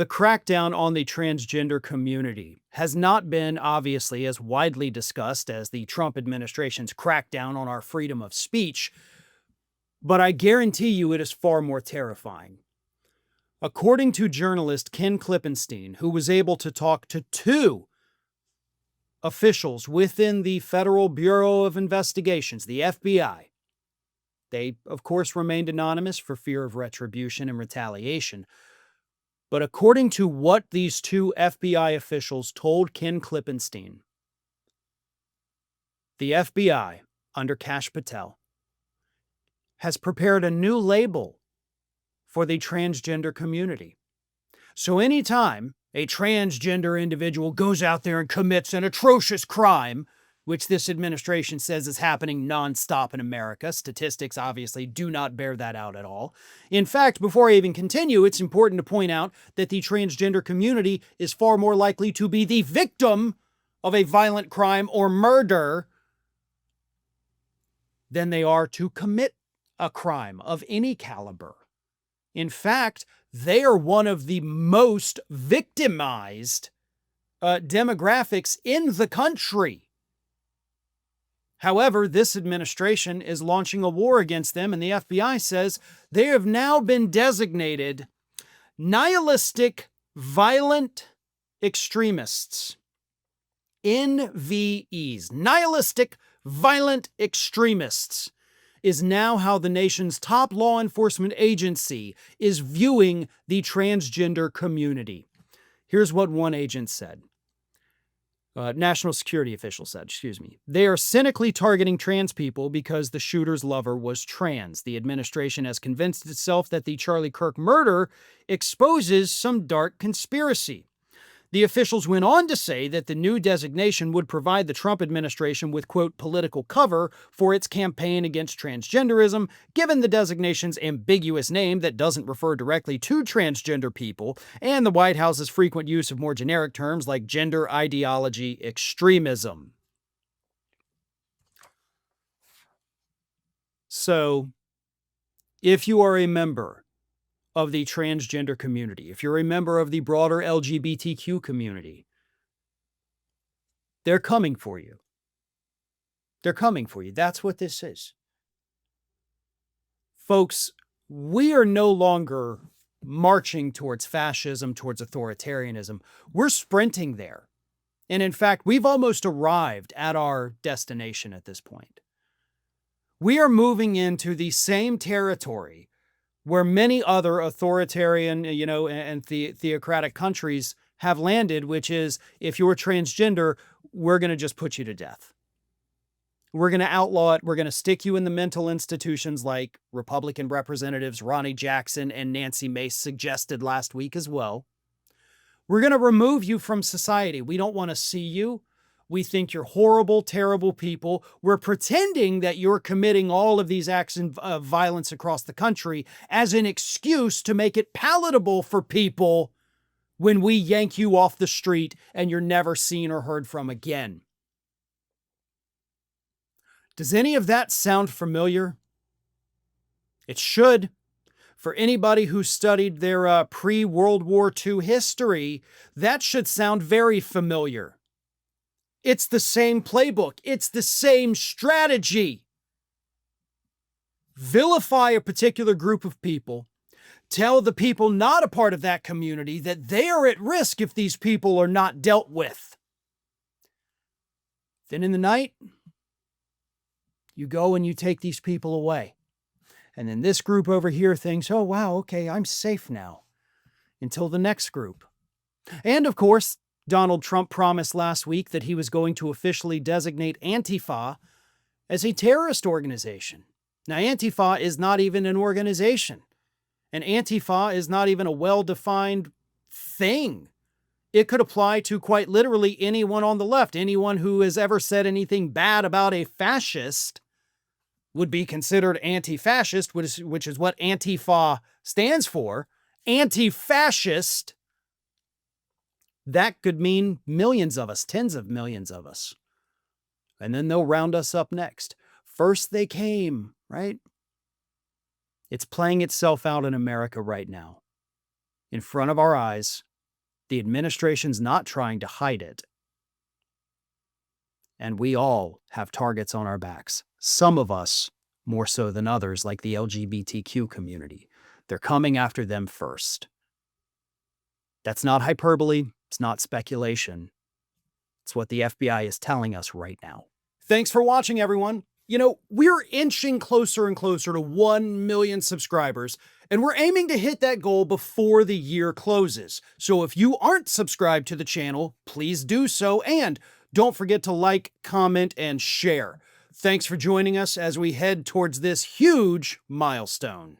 The crackdown on the transgender community has not been obviously as widely discussed as the Trump administration's crackdown on our freedom of speech, but I guarantee you it is far more terrifying. According to journalist Ken Klippenstein, who was able to talk to two officials within the Federal Bureau of Investigations, the FBI, they, of course, remained anonymous for fear of retribution and retaliation. But according to what these two FBI officials told Ken Klippenstein, the FBI, under Kash Patel, has prepared a new label for the transgender community. So anytime a transgender individual goes out there and commits an atrocious crime, which this administration says is happening nonstop in America. Statistics obviously do not bear that out at all. In fact, before I even continue, it's important to point out that the transgender community is far more likely to be the victim of a violent crime or murder than they are to commit a crime of any caliber. In fact, they are one of the most victimized demographics in the country. However, this administration is launching a war against them, and the FBI says they have now been designated Nihilistic Violent Extremists. NVEs. Nihilistic Violent Extremists is now how the nation's top law enforcement agency is viewing the transgender community. Here's what one agent said. National security official said, they are cynically targeting trans people because the shooter's lover was trans. The administration has convinced itself that the Charlie Kirk murder exposes some dark conspiracy. The officials went on to say that the new designation would provide the Trump administration with, quote, political cover for its campaign against transgenderism, given the designation's ambiguous name that doesn't refer directly to transgender people, and the White House's frequent use of more generic terms like gender ideology extremism. So, if you are a member of the transgender community, if you're a member of the broader LGBTQ community, they're coming for you. They're coming for you. That's what this is. Folks, we are no longer marching towards fascism, towards authoritarianism. We're sprinting there. And in fact, we've almost arrived at our destination at this point. We are moving into the same territory where many other authoritarian, and theocratic countries have landed, which is, if you're transgender, we're going to just put you to death. We're going to outlaw it. We're going to stick you in the mental institutions like Republican Representatives Ronnie Jackson and Nancy Mace suggested last week as well. We're going to remove you from society. We don't want to see you. We think you're horrible, terrible people. We're pretending that you're committing all of these acts of violence across the country as an excuse to make it palatable for people when we yank you off the street and you're never seen or heard from again. Does any of that sound familiar? It should. For anybody who studied their pre-World War II history, that should sound very familiar. It's the same playbook. It's the same strategy. Vilify a particular group of people. Tell the people not a part of that community that they are at risk if these people are not dealt with. Then in the night, you go and you take these people away. And then this group over here thinks, oh, wow, okay, I'm safe now. Until the next group. And of course, Donald Trump promised last week that he was going to officially designate Antifa as a terrorist organization. Now, Antifa is not even an organization. And Antifa is not even a well-defined thing. It could apply to quite literally anyone on the left. Anyone who has ever said anything bad about a fascist would be considered anti-fascist, which is what Antifa stands for. Anti-fascist. That could mean millions of us, tens of millions of us. And then they'll round us up next. First they came, right? It's playing itself out in America right now. In front of our eyes, The administration's not trying to hide it. And we all have targets on our backs. Some of us more so than others, like the LGBTQ community. They're coming after them first. That's not hyperbole. It's not speculation. It's what the FBI is telling us right now. Thanks for watching, everyone. You know, we're inching closer and closer to 1 million subscribers, and we're aiming to hit that goal before the year closes. So if you aren't subscribed to the channel, please do so, and don't forget to like, comment, and share. Thanks for joining us as we head towards this huge milestone.